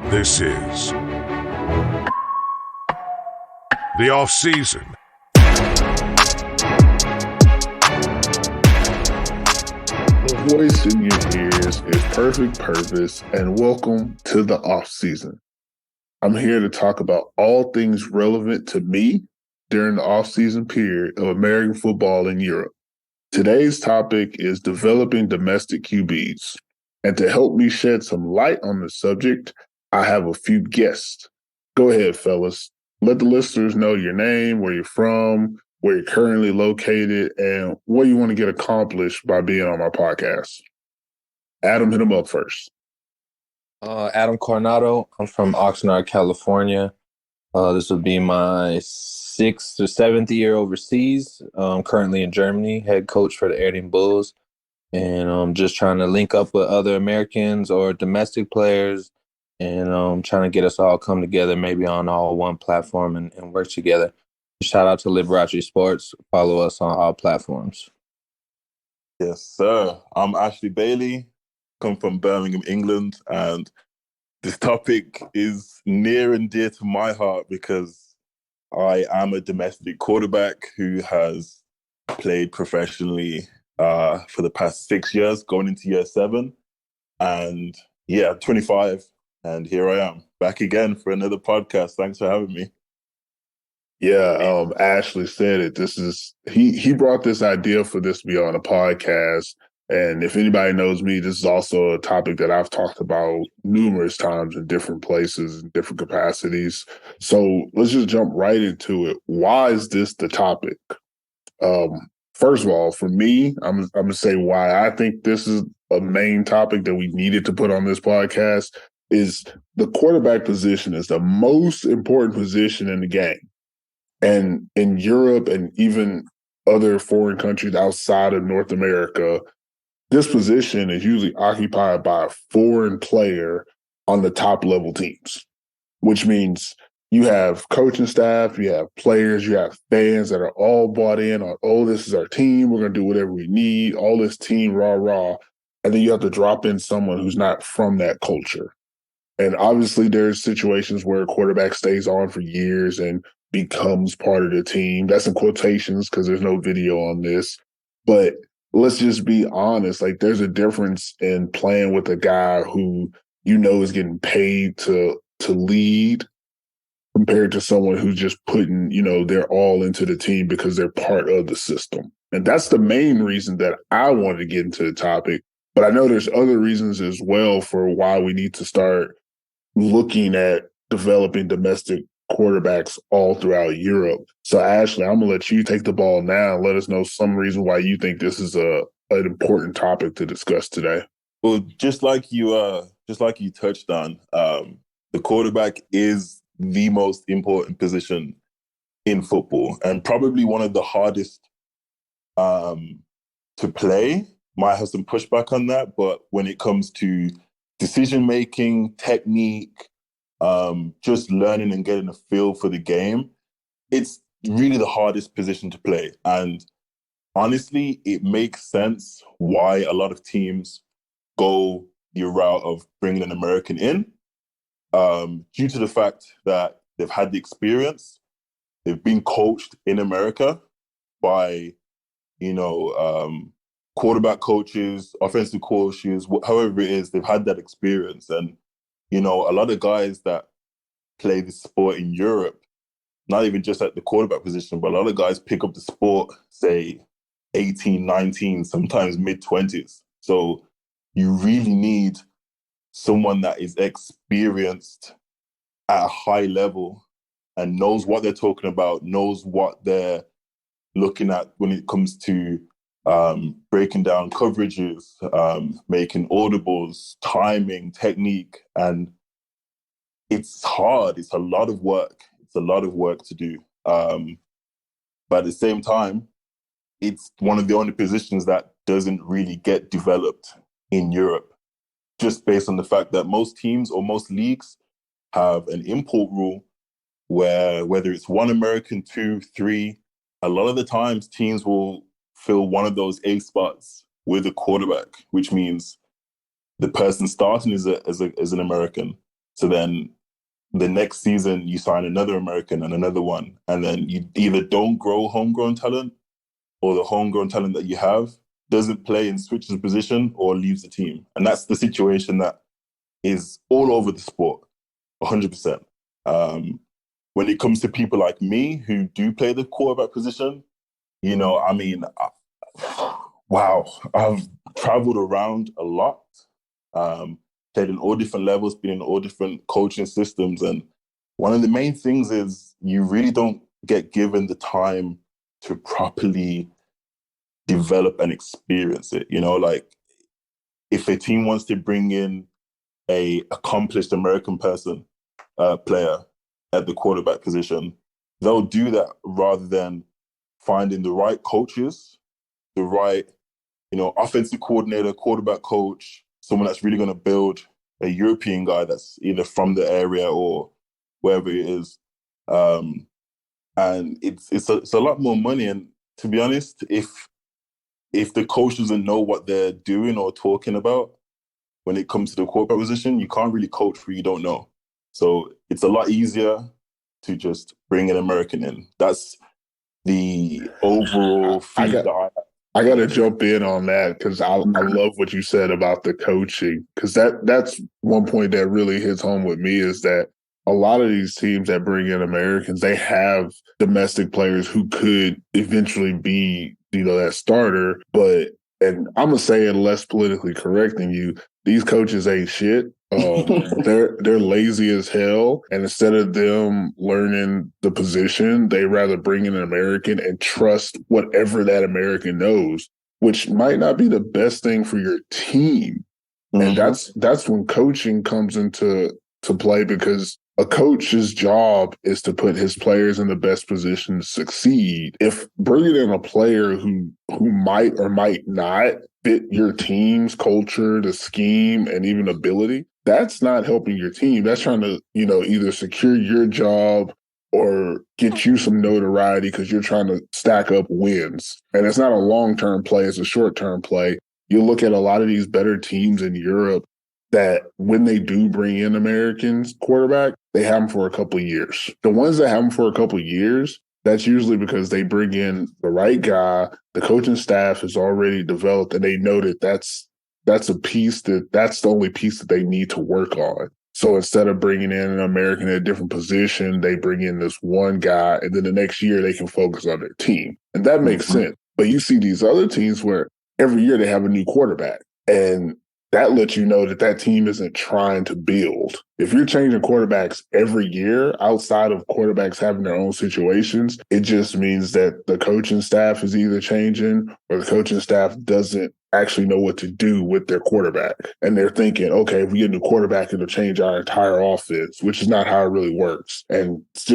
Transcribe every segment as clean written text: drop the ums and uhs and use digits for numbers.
This is the off-season. The voice in your ears is Perfect Pervis, and welcome to the off-season. I'm here to talk about all things relevant to me during the off-season period of American football in Europe. Today's topic is developing domestic QBs. And to help me shed some light on the subject, I have a few guests. Go ahead, fellas. Let the listeners know your name, where you're from, where you're currently located, and what you want to get accomplished by being on my podcast. Adam, hit him up first. Adam Coronado. I'm from Oxnard, California. This will be my 6th or 7th year overseas. I'm currently in Germany, head coach for the Erding Bulls. And I'm just trying to link up with other Americans or domestic players and trying to get us all come together, maybe on all one platform and work together. Shout out to Liberachi Sports. Follow us on all platforms. Yes, sir. I'm Ashley Bailey, come from Birmingham, England, and this topic is near and dear to my heart because I am a domestic quarterback who has played professionally for the past 6 years, going into year 7. And yeah, 25, and here I am, back again for another podcast. Thanks for having me. Yeah, Ashley said it. This is he brought this idea for this to be on a podcast. And if anybody knows me, this is also a topic that I've talked about numerous times in different places, in different capacities. So let's just jump right into it. Why is this the topic? First of all, for me, I'm gonna say why I think this is a main topic that we needed to put on this podcast is the quarterback position is the most important position in the game. And in Europe and even other foreign countries outside of North America, this position is usually occupied by a foreign player on the top level teams, which means you have coaching staff, you have players, you have fans that are all bought in on, oh, this is our team. We're going to do whatever we need. All this team rah. And then you have to drop in someone who's not from that culture. And obviously there's situations where a quarterback stays on for years and becomes part of the team. That's in quotations because there's no video on this. But let's just be honest. Like, there's a difference in playing with a guy who you know is getting paid to lead compared to someone who's just putting, their all into the team because they're part of the system. And that's the main reason that I wanted to get into the topic. But I know there's other reasons as well for why we need to start looking at developing domestic quarterbacks all throughout Europe. So Ashley, I'm gonna let you take the ball now and let us know some reason why you think this is an important topic to discuss today. Well, just like you touched on, the quarterback is the most important position in football and probably one of the hardest to play. Might have some pushback on that, but when it comes to decision making, technique, just learning and getting a feel for the game, it's really the hardest position to play. And honestly, it makes sense why a lot of teams go the route of bringing an American in, due to the fact that they've had the experience, they've been coached in America by, quarterback coaches, offensive coaches, however it is, they've had that experience. And, a lot of guys that play the sport in Europe, not even just at the quarterback position, but a lot of guys pick up the sport, say, 18, 19, sometimes mid-20s. So you really need someone that is experienced at a high level and knows what they're talking about, knows what they're looking at when it comes to breaking down coverages, making audibles, timing, technique. And it's hard. It's a lot of work. It's a lot of work to do. But at the same time, it's one of the only positions that doesn't really get developed in Europe, just based on the fact that most teams or most leagues have an import rule where whether it's one American, 2, 3, a lot of the times teams will fill one of those A spots with a quarterback, which means the person starting is an American. So then the next season you sign another American and another one, and then you either don't grow homegrown talent, or the homegrown talent that you have doesn't play and switches position or leaves the team. And that's the situation that is all over the sport, 100%. When it comes to people like me who do play the quarterback position, you know, I mean, wow, I've traveled around a lot, played in all different levels, been in all different coaching systems. And one of the main things is you really don't get given the time to properly develop and experience it. You know, like if a team wants to bring in a accomplished American player at the quarterback position, they'll do that rather than finding the right coaches, the right, you know, offensive coordinator, quarterback coach, someone that's really going to build a European guy that's either from the area or wherever it is. And it's a lot more money. And to be honest, if the coach doesn't know what they're doing or talking about when it comes to the quarterback position, you can't really coach who you don't know. So it's a lot easier to just bring an American in. That's the overall feedback. I got to jump in on that because I love what you said about the coaching, because that's one point that really hits home with me, is that a lot of these teams that bring in Americans, they have domestic players who could eventually be, you know, that starter. But, and I'm going to say it less politically correct than you, these coaches ain't shit. They're lazy as hell. And instead of them learning the position, they rather bring in an American and trust whatever that American knows, which might not be the best thing for your team. And that's when coaching comes into play, because a coach's job is to put his players in the best position to succeed. If bringing in a player who might or might not fit your team's culture, the scheme, and even ability, that's not helping your team. That's trying to, you know, either secure your job or get you some notoriety because you're trying to stack up wins. And it's not a long-term play, it's a short-term play. You look at a lot of these better teams in Europe that when they do bring in Americans quarterback, they have them for a couple of years. The ones that have them for a couple of years, that's usually because they bring in the right guy, the coaching staff is already developed, and they know that that's the only piece that they need to work on. So instead of bringing in an American at a different position, they bring in this one guy, and then the next year they can focus on their team. And that makes sense. But you see these other teams where every year they have a new quarterback, and that lets you know that team isn't trying to build. If you're changing quarterbacks every year outside of quarterbacks having their own situations, it just means that the coaching staff is either changing or the coaching staff doesn't actually know what to do with their quarterback. And they're thinking, okay, if we get a new quarterback, it'll change our entire offense, which is not how it really works. And that's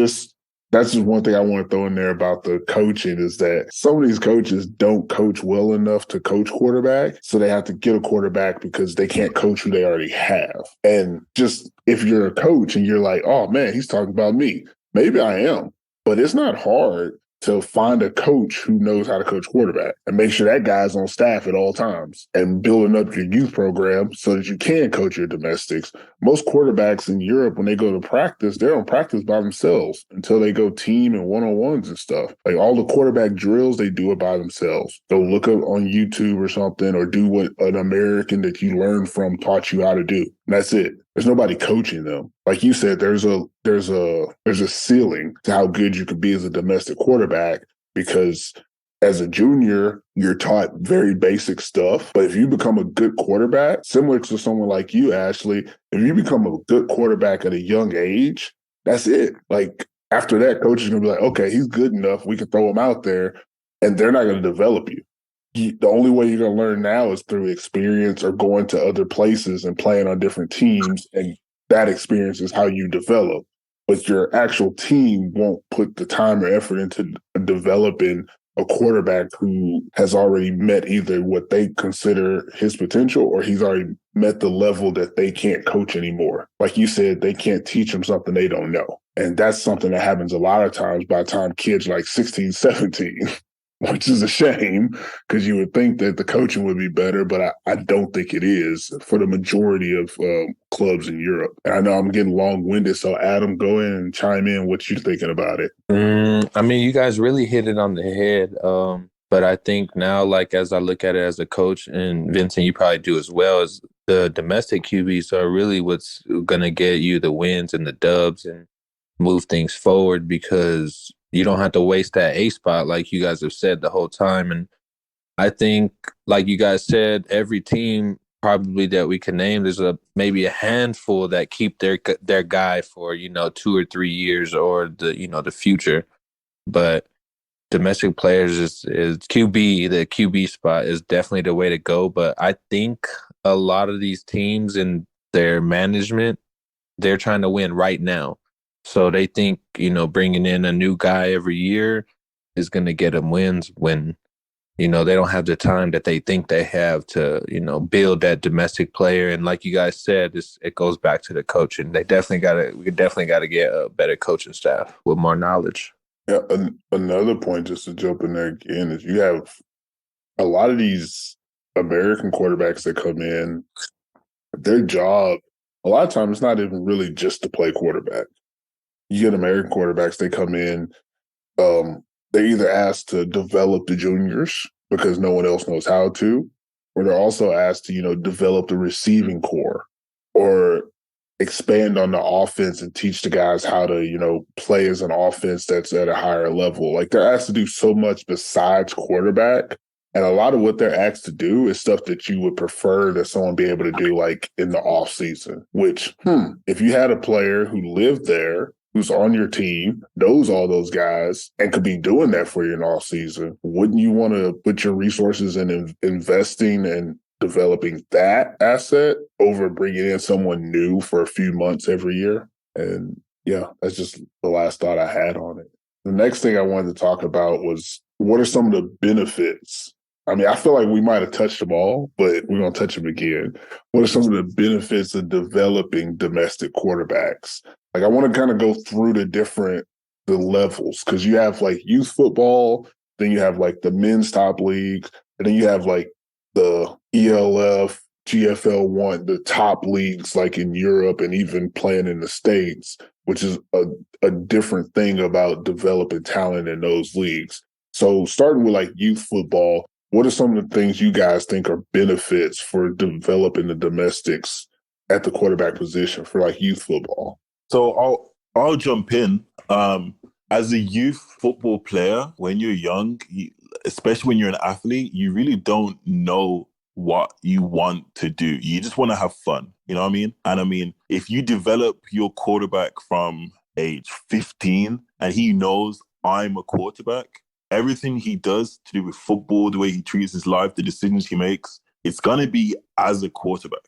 just one thing I want to throw in there about the coaching, is that some of these coaches don't coach well enough to coach quarterback. So they have to get a quarterback because they can't coach who they already have. And just if you're a coach and you're like, oh man, he's talking about me. Maybe I am, but it's not hard to find a coach who knows how to coach quarterback and make sure that guy's on staff at all times, and building up your youth program so that you can coach your domestics. Most quarterbacks in Europe, when they go to practice, they don't practice by themselves until they go team and one-on-ones and stuff. Like all the quarterback drills, they do it by themselves. Go look up on YouTube or something, or do what an American that you learned from taught you how to do. And that's it. There's nobody coaching them. Like you said, there's a ceiling to how good you could be as a domestic quarterback, because as a junior, you're taught very basic stuff. But if you become a good quarterback, similar to someone like you, Ashley, if you become a good quarterback at a young age, that's it. Like after that, coach is going to be like, okay, he's good enough. We can throw him out there, and they're not going to develop you. The only way you're going to learn now is through experience or going to other places and playing on different teams. And that experience is how you develop. But your actual team won't put the time or effort into developing a quarterback who has already met either what they consider his potential, or he's already met the level that they can't coach anymore. Like you said, they can't teach them something they don't know. And that's something that happens a lot of times by the time kids like 16, 17. which is a shame because you would think that the coaching would be better, but I don't think it is for the majority of clubs in Europe. And I know I'm getting long-winded, so Adam, go in and chime in what you're thinking about it. I mean, you guys really hit it on the head. But I think now, like, as I look at it as a coach, and Vincent, you probably do as well, is the domestic QBs are really what's going to get you the wins and the dubs and move things forward, because you don't have to waste that A spot like you guys have said the whole time. And I think, like you guys said, every team probably that we can name, there's maybe a handful that keep their guy for 2 or 3 years or the future. But domestic players is QB. The QB spot is definitely the way to go. But I think a lot of these teams and their management, they're trying to win right now. So they think, bringing in a new guy every year is going to get them wins when, they don't have the time that they think they have to, build that domestic player. And like you guys said, it goes back to the coaching. We definitely got to get a better coaching staff with more knowledge. Yeah, another point, just to jump in there again, is you have a lot of these American quarterbacks that come in, their job, a lot of times it's not even really just to play quarterback. You get American quarterbacks, they come in, they're either asked to develop the juniors because no one else knows how to, or they're also asked to, develop the receiving core or expand on the offense and teach the guys how to, play as an offense that's at a higher level. Like, they're asked to do so much besides quarterback. And a lot of what they're asked to do is stuff that you would prefer that someone be able to do, like, in the off season, which, if you had a player who lived there, who's on your team, knows all those guys, and could be doing that for you in off season, wouldn't you want to put your resources in investing and developing that asset over bringing in someone new for a few months every year? And yeah, that's just the last thought I had on it. The next thing I wanted to talk about was, what are some of the benefits? I mean, I feel like we might have touched them all, but we're going to touch them again. What are some of the benefits of developing domestic quarterbacks? Like, I want to kind of go through the levels, because you have like youth football, then you have like the men's top league, and then you have like the ELF, GFL1, the top leagues like in Europe and even playing in the States, which is a different thing about developing talent in those leagues. So starting with like youth football, what are some of the things you guys think are benefits for developing the domestics at the quarterback position for like youth football? So I'll jump in. As a youth football player, when you're young, especially when you're an athlete, you really don't know what you want to do. You just want to have fun. You know what I mean? And I mean, if you develop your quarterback from age 15 and he knows I'm a quarterback, everything he does to do with football, the way he treats his life, the decisions he makes, it's going to be as a quarterback,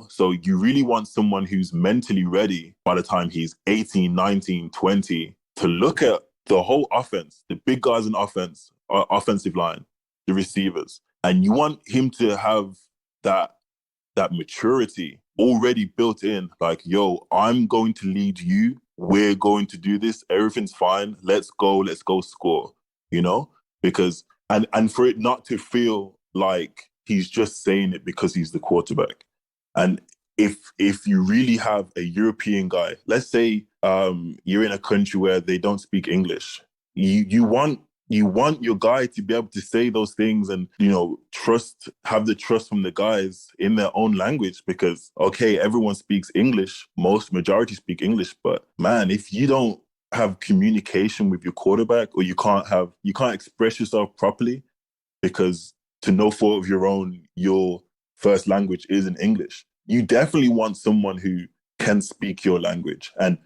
So you really want someone who's mentally ready by the time he's 18, 19, 20 to look at the whole offense, the big guys in offense, offensive line, the receivers. And you want him to have that maturity already built in. Like, yo, I'm going to lead you. We're going to do this. Everything's fine. Let's go score, Because, and for it not to feel like he's just saying it because he's the quarterback. And if you really have a European guy, let's say you're in a country where they don't speak English, you want your guy to be able to say those things and, have the trust from the guys in their own language, because, okay, everyone speaks English, majority speak English, but man, if you don't have communication with your quarterback, or you can't express yourself properly because, to no fault of your own, your first language isn't English, you definitely want someone who can speak your language and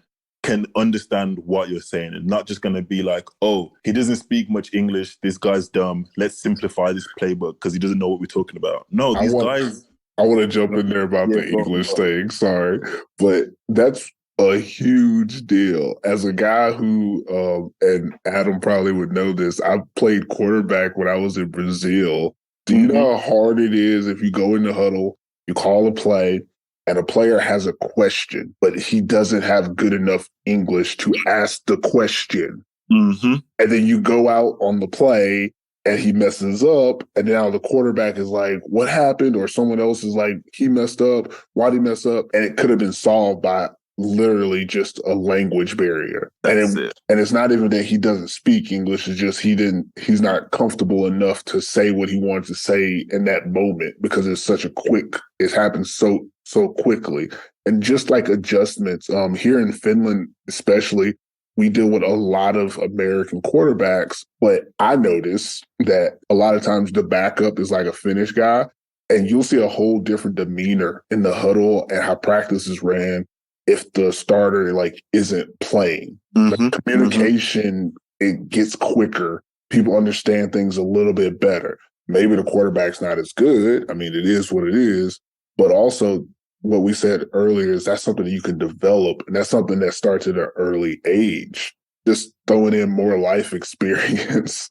can understand what you're saying, and not just going to be like, oh, he doesn't speak much English, this guy's dumb, let's simplify this playbook because he doesn't know what we're talking about. No, these guys... I want to jump in there about the English thing, sorry, but that's a huge deal. As a guy who, and Adam probably would know this, I played quarterback when I was in Brazil. Do you know how hard it is if you go in the huddle, you call a play, and a player has a question, but he doesn't have good enough English to ask the question? And then you go out on the play and he messes up, and now the quarterback is like, what happened? Or someone else is like, he messed up. Why'd he mess up? And it could have been solved by literally just a language barrier. That's it. And it's not even that he doesn't speak English, it's just he's not comfortable enough to say what he wanted to say in that moment because it happens so quickly. And just like adjustments, here in Finland especially, we deal with a lot of American quarterbacks, but I notice that a lot of times the backup is like a Finnish guy, and you'll see a whole different demeanor in the huddle and how practices ran if the starter like isn't playing. Mm-hmm. Like, communication, it gets quicker. People understand things a little bit better. Maybe the quarterback's not as good. I mean, it is what it is, but also what we said earlier is that's something that you can develop, and that's something that starts at an early age. Just throwing in more life experience.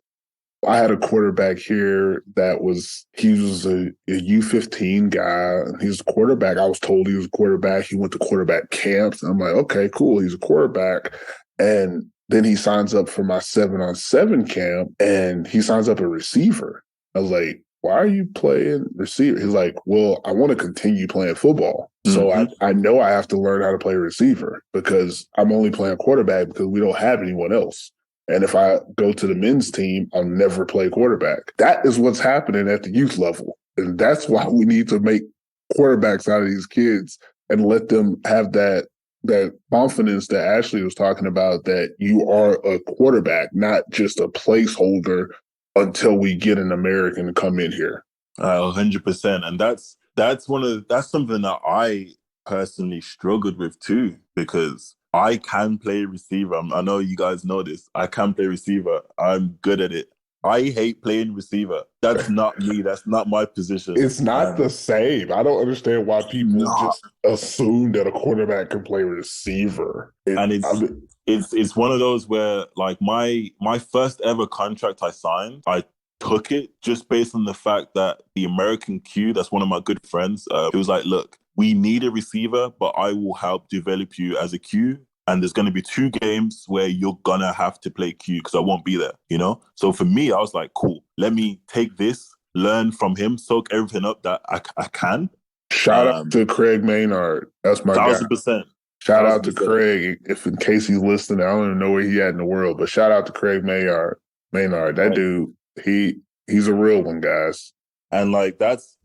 I had a quarterback here he was a U15 guy. He's a quarterback. I was told he was a quarterback. He went to quarterback camps. I'm like, okay, cool. He's a quarterback. And then he signs up for my 7-on-7 camp, and he signs up a receiver. I was like, why are you playing receiver? He's like, well, I want to continue playing football. So I know I have to learn how to play receiver because I'm only playing quarterback because we don't have anyone else. And if I go to the men's team, I'll never play quarterback. That is what's happening at the youth level. And that's why we need to make quarterbacks out of these kids and let them have that confidence that Ashley was talking about, that you are a quarterback, not just a placeholder until we get an American to come in here. 100%. And that's something that I personally struggled with too, because I can play receiver. I know you guys know this. I can play receiver. I'm good at it. I hate playing receiver. That's not me. That's not my position. It's not the same. I don't understand why people just assume that a quarterback can play receiver. It's one of those where, like, my first ever contract I signed, I took it just based on the fact that the American Q, that's one of my good friends, it was like, look, we need a receiver, but I will help develop you as a Q. And there's going to be 2 games where you're going to have to play Q because I won't be there, you know? So for me, I was like, cool, let me take this, learn from him, soak everything up that I can. Shout out to Craig Maynard. That's my 1,000%. guy. Shout out to Craig. If in case he's listening, I don't even know where he at in the world, but shout out to Craig Maynard. That dude, he's a real one, guys. And like that's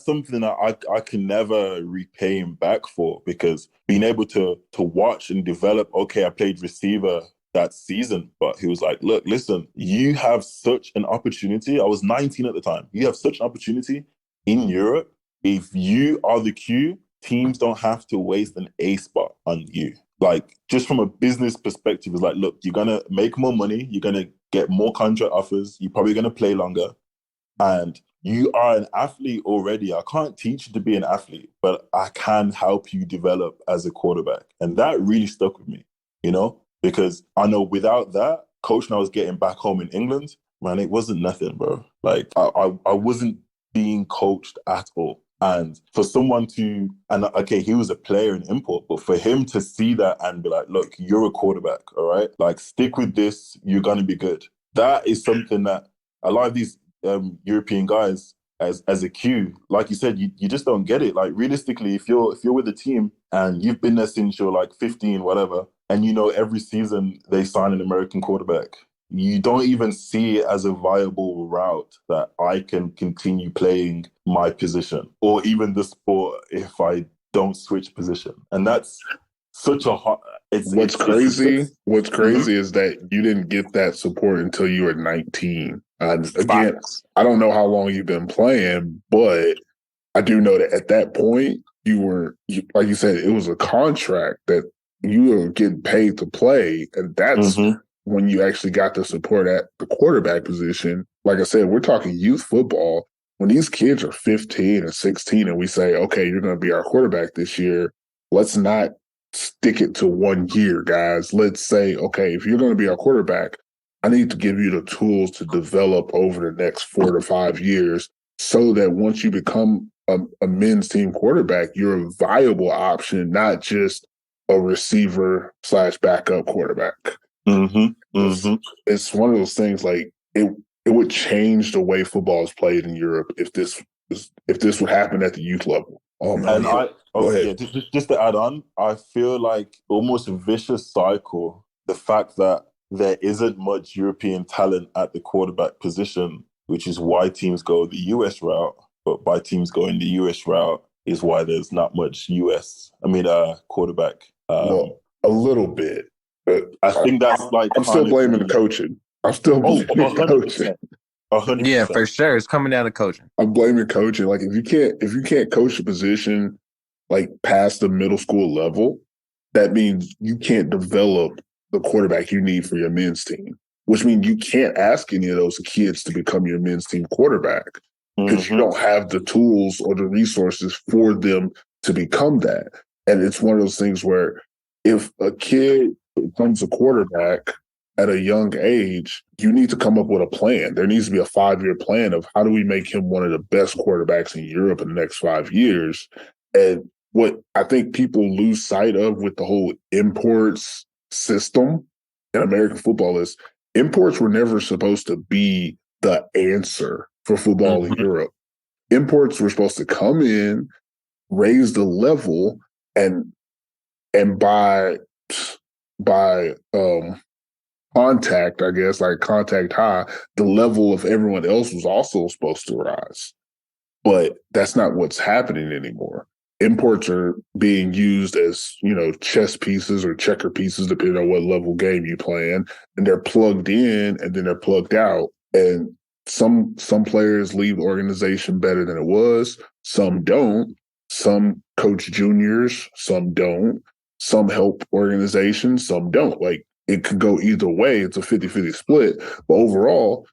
something that I can never repay him back for, because being able to watch and develop, okay, I played receiver that season, but he was like, look, listen, you have such an opportunity. I was 19 at the time. You have such an opportunity in Europe. If you are the Q, teams don't have to waste an A spot on you. Like, just from a business perspective, it's like, look, you're going to make more money. You're going to get more contract offers. You're probably going to play longer. And you are an athlete already. I can't teach you to be an athlete, but I can help you develop as a quarterback. And that really stuck with me, you know, because I know without that, coach, and I was getting back home in England, man, it wasn't nothing, bro. Like, I wasn't being coached at all. And for someone he was a player in import, but for him to see that and be like, look, you're a quarterback, all right? Like, stick with this, you're going to be good. That is something that a lot of these European guys as a Q, like you said, you just don't get it. Like, realistically, if you're with a team and you've been there since you're like 15, whatever, and you know every season they sign an American quarterback, you don't even see it as a viable route that I can continue playing my position or even the sport if I don't switch position. And that's such a hot... What's crazy is that you didn't get that support until you were 19. Again, I don't know how long you've been playing, but I do know that at that point, like you said, it was a contract that you were getting paid to play. And that's when you actually got the support at the quarterback position. Like I said, we're talking youth football. When these kids are 15 and 16 and we say, okay, you're going to be our quarterback this year, let's not stick it to 1 year, guys. Let's say, okay, if you're going to be our quarterback, I need to give you the tools to develop over the next 4 to 5 years so that once you become a men's team quarterback, you're a viable option, not just a receiver / backup quarterback. It's one of those things, like, it would change the way football is played in Europe if this would happen at the youth level. Oh man, And go ahead. yeah, just to add on, I feel like almost a vicious cycle. The fact that there isn't much European talent at the quarterback position, which is why teams go the US route. But by teams going the US route is why there's not much quarterback. Well, a little bit, but I think that's like I'm still blaming the coaching. I'm still blaming coaching. 100%. Yeah, for sure. It's coming down to coaching. I'm blaming coaching. Like if you can't coach a position like past the middle school level, that means you can't develop the quarterback you need for your men's team, which means you can't ask any of those kids to become your men's team quarterback because you don't have the tools or the resources for them to become that. And it's one of those things where if a kid becomes a quarterback at a young age, you need to come up with a plan. There needs to be a 5-year plan of how do we make him one of the best quarterbacks in Europe in the next 5 years. And what I think people lose sight of with the whole imports system in American football is imports were never supposed to be the answer for football in Europe. Imports were supposed to come in, raise the level, and by contact, I guess, like contact high, the level of everyone else was also supposed to rise. But that's not what's happening anymore. Imports are being used as, chess pieces or checker pieces, depending on what level game you playing, and they're plugged in and then they're plugged out. And some players leave the organization better than it was. Some don't. Some coach juniors, some don't. Some help organizations, some don't. Like, it could go either way. It's a 50-50 split. But overall,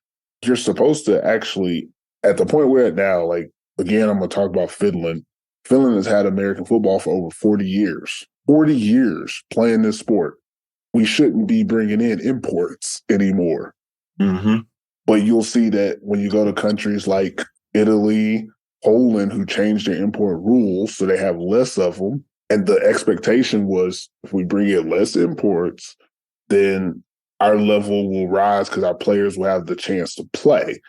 you're supposed to actually, at the point we're at now, like, again, I'm going to talk about Finland. Finland has had American football for over 40 years. 40 years playing this sport. We shouldn't be bringing in imports anymore. But you'll see that when you go to countries like Italy, Poland, who changed their import rules so they have less of them, and the expectation was if we bring in less imports, then our level will rise because our players will have the chance to play.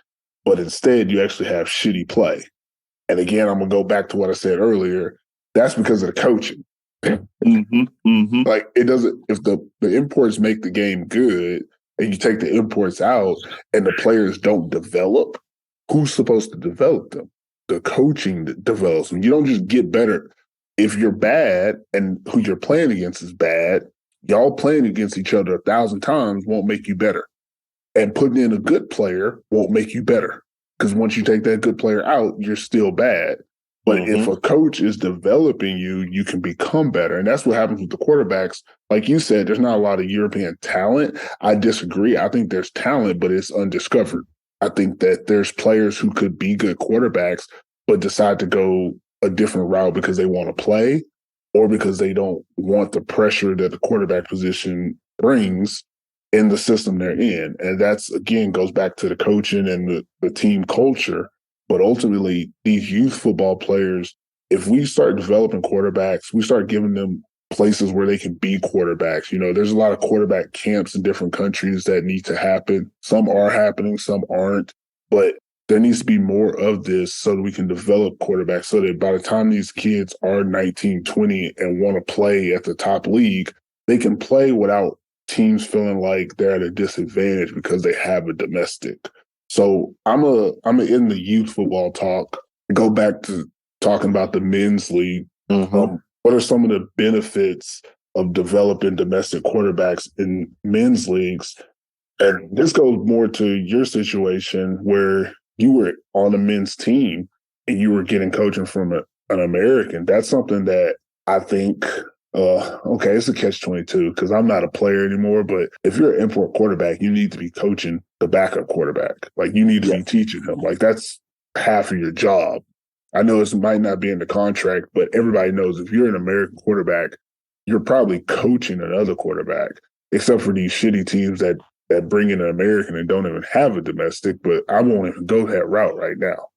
But instead, you actually have shitty play. And again, I'm going to go back to what I said earlier. That's because of the coaching. Like, it doesn't, if the imports make the game good and you take the imports out and the players don't develop, who's supposed to develop them? The coaching that develops them. You don't just get better. If you're bad and who you're playing against is bad, y'all playing against each other 1,000 times won't make you better. And putting in a good player won't make you better. Because once you take that good player out, you're still bad. But if a coach is developing you, you can become better. And that's what happens with the quarterbacks. Like you said, there's not a lot of European talent. I disagree. I think there's talent, but it's undiscovered. I think that there's players who could be good quarterbacks, but decide to go a different route because they want to play or because they don't want the pressure that the quarterback position brings in the system they're in. And that's, again, goes back to the coaching and the team culture. But ultimately, these youth football players, if we start developing quarterbacks, we start giving them places where they can be quarterbacks. There's a lot of quarterback camps in different countries that need to happen. Some are happening, some aren't. But there needs to be more of this so that we can develop quarterbacks so that by the time these kids are 19, 20 and want to play at the top league, they can play without teams feeling like they're at a disadvantage because they have a domestic. So I'm in the youth football talk. Go back to talking about the men's league. What are some of the benefits of developing domestic quarterbacks in men's leagues? And this goes more to your situation where you were on a men's team and you were getting coaching from an American. That's something that I think, okay, it's a catch-22 because I'm not a player anymore. But if you're an import quarterback, you need to be coaching the backup quarterback. Like, you need to be teaching him. Like, that's half of your job. I know it might not be in the contract, but everybody knows if you're an American quarterback, you're probably coaching another quarterback, except for these shitty teams that bring in an American and don't even have a domestic. But I won't even go that route right now.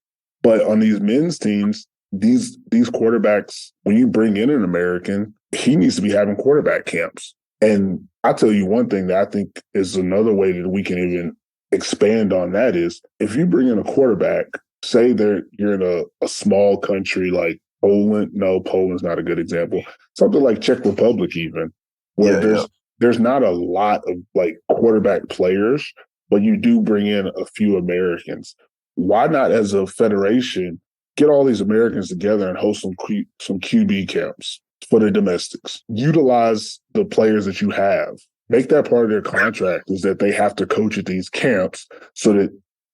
But on these men's teams, these quarterbacks, when you bring in an American, he needs to be having quarterback camps. And I'll tell you one thing that I think is another way that we can even expand on that is if you bring in a quarterback, say you're in a small country like Poland. No, Poland's not a good example. Something like Czech Republic, even, where there's not a lot of like quarterback players, but you do bring in a few Americans. Why not, as a federation, get all these Americans together and host some QB camps for the domestics? Utilize the players that you have. Make that part of their contract, is that they have to coach at these camps so that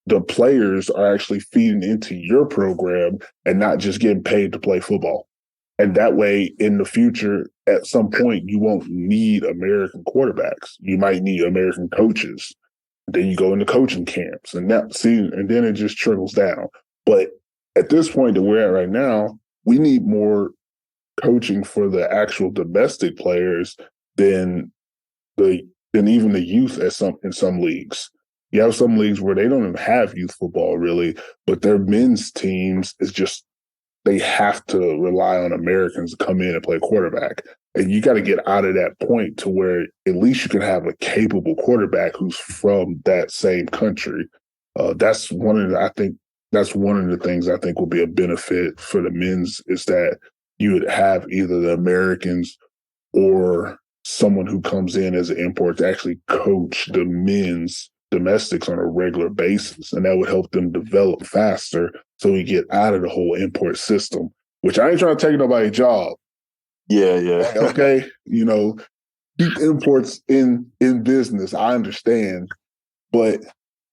the players are actually feeding into your program and not just getting paid to play football. And that way, in the future, at some point, you won't need American quarterbacks. You might need American coaches. Then you go into coaching camps, and then it just trickles down. But at this point that we're at right now, we need more coaching for the actual domestic players than even the youth in some leagues. You have some leagues where they don't even have youth football really, but their men's teams is just, they have to rely on Americans to come in and play quarterback. And you got to get out of that point to where at least you can have a capable quarterback who's from that same country. That's one of the things I think will be a benefit for the men's, is that you would have either the Americans or someone who comes in as an import to actually coach the men's domestics on a regular basis. And that would help them develop faster so we get out of the whole import system, which I ain't trying to take nobody's job. Yeah. Okay. Keep imports in business. I understand, but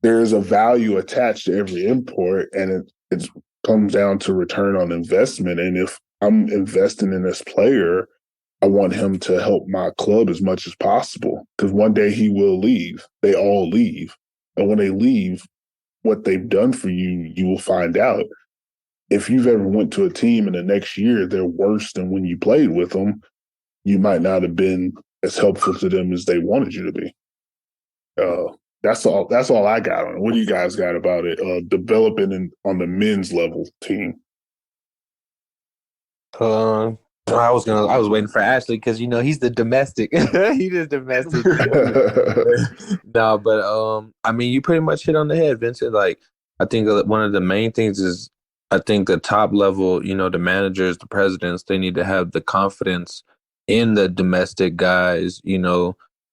there's a value attached to every import, and it comes down to return on investment. And if I'm investing in this player, I want him to help my club as much as possible, because one day he will leave. They all leave. And when they leave, what they've done for you, you will find out. If you've ever went to a team and the next year they're worse than when you played with them, you might not have been as helpful to them as they wanted you to be. That's all I got on it. What do you guys got about it? Developing on the men's level team. I was waiting for Ashley because he's the domestic. He's the domestic. No, but I mean, you pretty much hit on the head, Vincent. Like, I think one of the main things is, I think the top level, the managers, the presidents, they need to have the confidence in the domestic guys.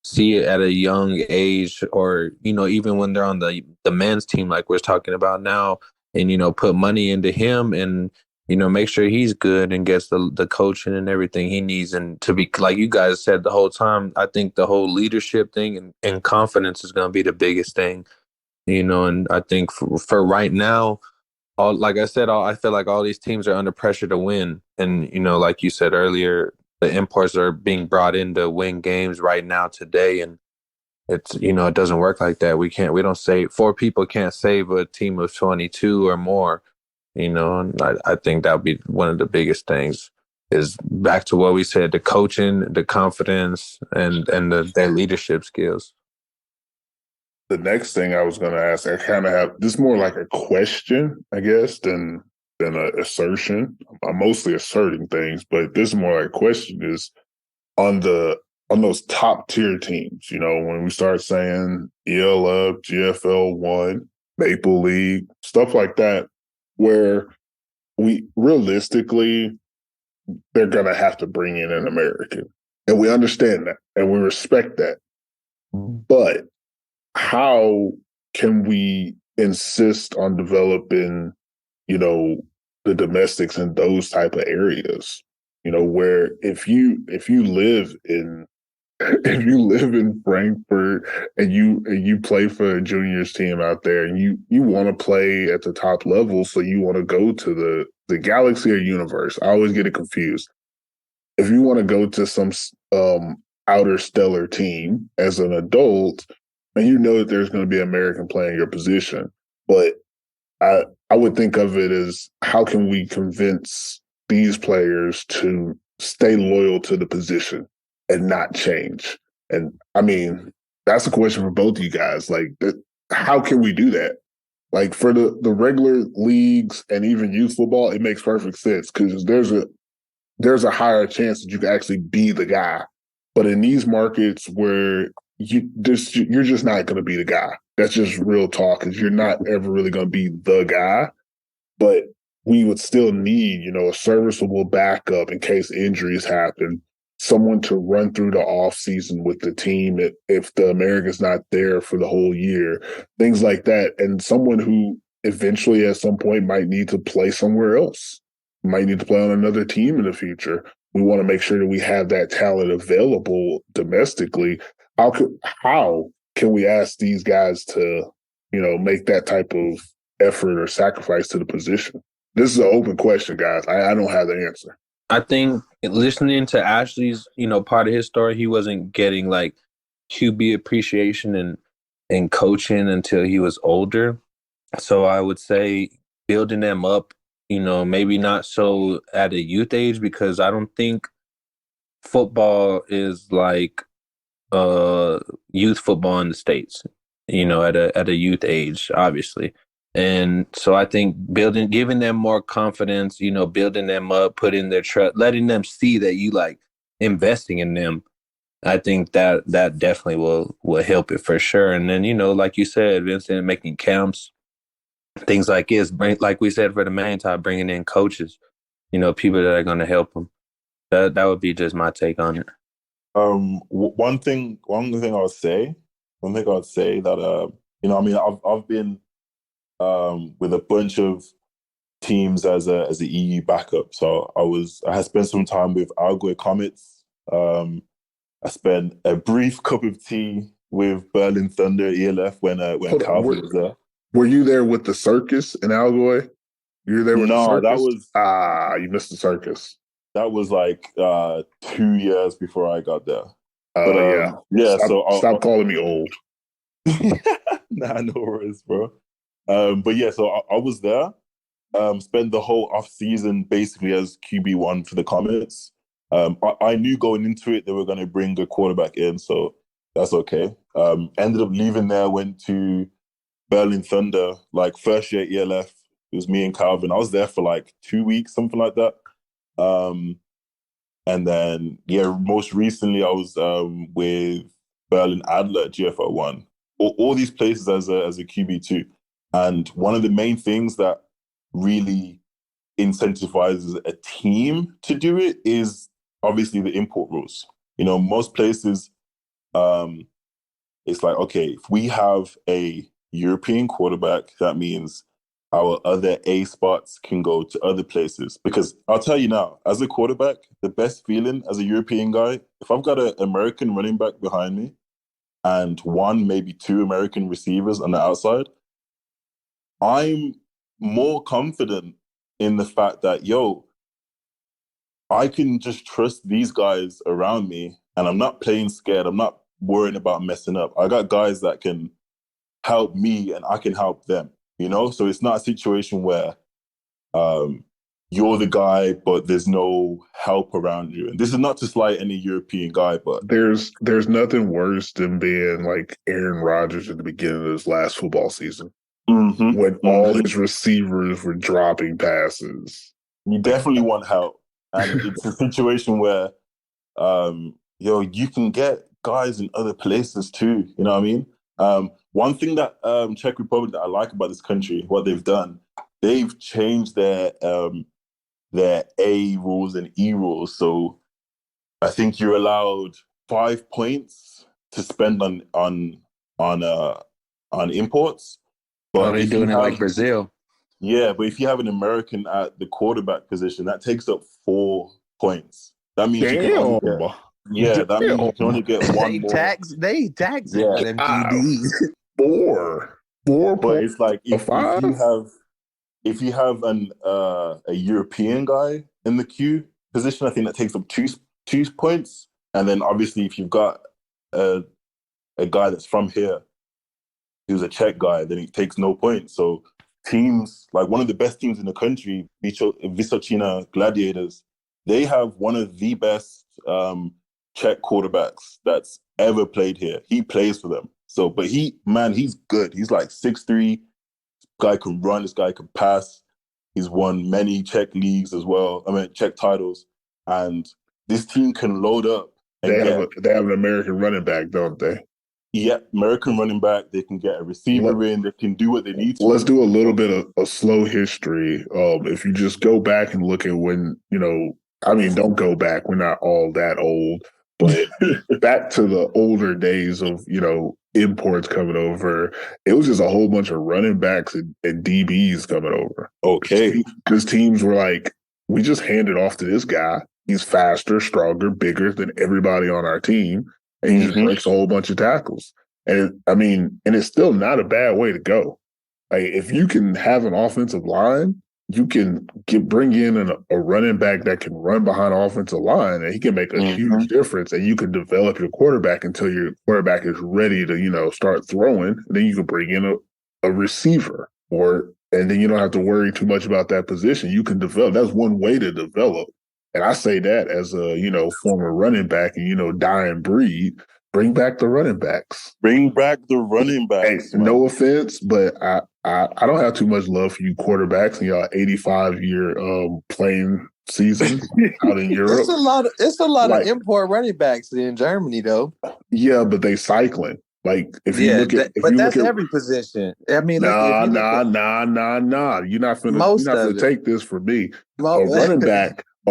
See it at a young age, or even when they're on the men's team, like we're talking about now, and put money into him and make sure he's good and gets the coaching and everything he needs. And to be, like you guys said the whole time, I think the whole leadership thing and confidence is going to be the biggest thing, and I think for right now, like I said, I feel like all these teams are under pressure to win. And, like you said earlier, the imports are being brought in to win games right now today. And it's, it doesn't work like that. We don't say 4 people can't save a team of 22 or more. And I think that would be one of the biggest things, is back to what we said, the coaching, the confidence, and their leadership skills. The next thing I was going to ask, I kind of have this more like a question, I guess, than an assertion. I'm mostly asserting things, but this is more like a question, is on those top tier teams, when we start saying ELF, GFL1, Maple League, stuff like that, where we realistically, they're going to have to bring in an American. And we understand that and we respect that. But how can we insist on developing, the domestics in those type of areas? Where if you live in Frankfurt and you play for a juniors team out there, and you want to play at the top level, so you want to go to the Galaxy or Universe. I always get it confused. If you want to go to some outer stellar team as an adult, and that there's going to be an American playing your position, but I would think of it as, how can we convince these players to stay loyal to the position and not change? And I mean, that's a question for both of you guys. Like, how can we do that? Like, for the regular leagues and even youth football, it makes perfect sense, because there's a higher chance that you can actually be the guy. But in these markets where you're just not going to be the guy. That's just real talk, because you're not ever really going to be the guy. But we would still need, a serviceable backup in case injuries happen, someone to run through the off season with the team if the American's not there for the whole year, things like that. And someone who eventually at some point might need to play somewhere else, might need to play on another team in the future. We want to make sure that we have that talent available domestically. How can we ask these guys to, make that type of effort or sacrifice to the position? This is an open question, guys. I don't have the answer. I think listening to Ashley's, part of his story, he wasn't getting like QB appreciation and coaching until he was older. So I would say building them up, maybe not so at a youth age, because I don't think football is like youth football in the States, at a youth age, obviously. And so I think giving them more confidence, building them up, putting their trust, letting them see that you like investing in them. I think that definitely will help it for sure. And then, like you said, Vincent, making camps, things like this, like we said for the main time, bringing in coaches, people that are going to help them. That would be just my take on it. One thing I would say that I've been with a bunch of teams as a EU backup. So I had spent some time with Allgäu Comets. I spent a brief cup of tea with Berlin Thunder ELF when Calvin was there. Were you there with the circus in Allgäu? You were there with the circus? That was you missed the circus. That was like 2 years before I got there. Oh, yeah. Stop calling me old. Nah, no worries, bro. But yeah, so I was there. Spent the whole off season basically as QB1 for the Comets. I knew going into it they were going to bring a quarterback in, so that's okay. Ended up leaving there, went to Berlin Thunder, like first year ELF. It was me and Calvin. I was there for like 2 weeks, something like that. And then, most recently I was with Berlin Adler GFL1. All these places as a QB2. And one of the main things that really incentivizes a team to do it is obviously the import rules. Most places, it's like, okay, if we have a European quarterback, that means our other A spots can go to other places. Because I'll tell you now, as a quarterback, the best feeling as a European guy, if I've got an American running back behind me and one, maybe two American receivers on the outside, I'm more confident in the fact that, I can just trust these guys around me and I'm not playing scared. I'm not worrying about messing up. I got guys that can help me and I can help them. So it's not a situation where you're the guy, but there's no help around you. And this is not to slight any European guy, but there's nothing worse than being like Aaron Rodgers at the beginning of his last football season, when all his receivers were dropping passes. You definitely want help, and it's a situation where you can get guys in other places too. You know what I mean? One thing that Czech Republic that I like about this country, what they've done, they've changed their A rules and E rules. So I think you're allowed 5 points to spend on imports. But they're doing it like Brazil. Yeah, but if you have an American at the quarterback position, that takes up 4 points. That means you can only get, that means you can only get one more. They tax it for them QBs. Four But points. it's like if you have a European guy in the Q position, I think that takes up two points. And then obviously if you've got a guy that's from here, who's a Czech guy, then he takes no points. So teams, like one of the best teams in the country, Vysočina Gladiators, they have one of the best Czech quarterbacks that's ever played here. He plays for them. So, but he's good. He's like 6'3". This guy can run. This guy can pass. He's won many Czech leagues as well. Czech titles. And this team can load up. They have an American running back, don't they? Yeah, American running back. They can get a receiver in. They can do what they need to. Let's do a little bit of a slow history. If you just go back and look at when, I mean, don't go back. We're not all that old, but back to the older days of, imports coming over. It was just a whole bunch of running backs and DBs coming over. Okay. Because teams were like, we just hand it off to this guy. He's faster, stronger, bigger than everybody on our team. And he just breaks a whole bunch of tackles. And and it's still not a bad way to go. Like, if you can have an offensive line, you can bring in a running back that can run behind an offensive line, and he can make a huge difference. And you can develop your quarterback until your quarterback is ready to, start throwing. And then you can bring in a receiver, and then you don't have to worry too much about that position. You can develop. That's one way to develop. And I say that as a, former running back and, dying breed. Bring back the running backs. Bring back the running backs. Hey, no offense, but I don't have too much love for you quarterbacks and y'all 85-year playing season out in Europe. It's a lot of import running backs in Germany, though. Yeah, but they cycling. Like, if you look at, that's every position. I mean, nah. You're not finna take this from me. A